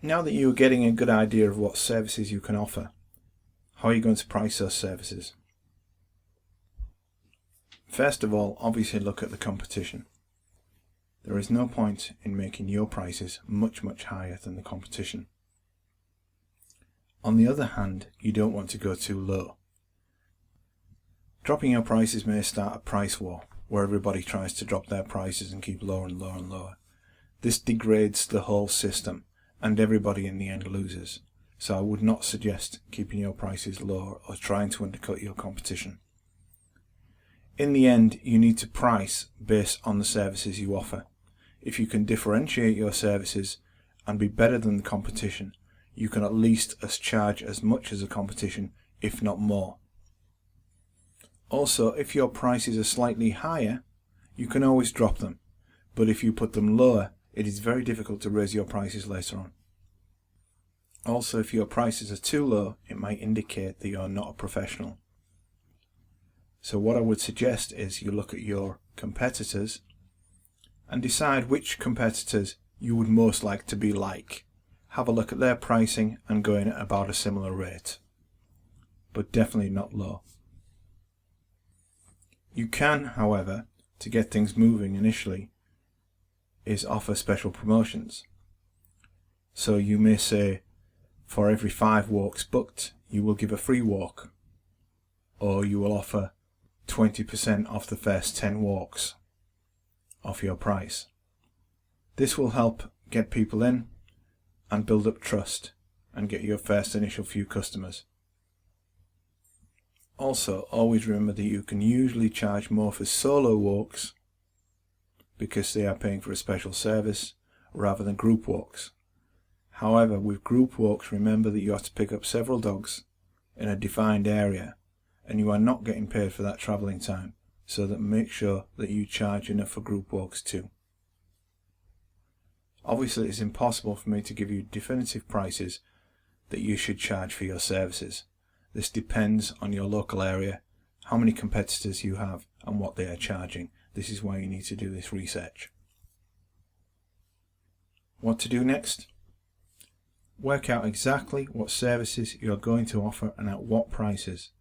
Now that you are getting a good idea of what services you can offer, how are you going to price those services? First of all, obviously look at the competition. There is no point in making your prices much higher than the competition. On the other hand, you don't want to go too low. Dropping your prices may start a price war, where everybody tries to drop their prices and keep lower and lower and lower. This degrades the whole system, and everybody in the end loses. So I would not suggest keeping your prices low or trying to undercut your competition. In the end, you need to price based on the services you offer. If you can differentiate your services and be better than the competition, you can at least charge as much as the competition, if not more. Also, if your prices are slightly higher, you can always drop them, but if you put them lower, it is very difficult to raise your prices later on. Also, if your prices are too low, it might indicate that you're not a professional. So what I would suggest is you look at your competitors and decide which competitors you would most like to be like. Have a look at their pricing and go in at about a similar rate, but definitely not low. You can, however, to get things moving initially, is offer special promotions. So you may say, for every 5 walks booked, you will give a free walk, or you will offer 20% off the first 10 walks off your price. This will help get people in and build up trust and get your first initial few customers. Also, always remember that you can usually charge more for solo walks because they are paying for a special service rather than group walks. However, with group walks, remember that you have to pick up several dogs in a defined area and you are not getting paid for that travelling time, so that make sure that you charge enough for group walks too. Obviously, it's impossible for me to give you definitive prices that you should charge for your services. This depends on your local area, how many competitors you have and what they are charging. This is why you need to do this research. What to do next? Work out exactly what services you are going to offer and at what prices.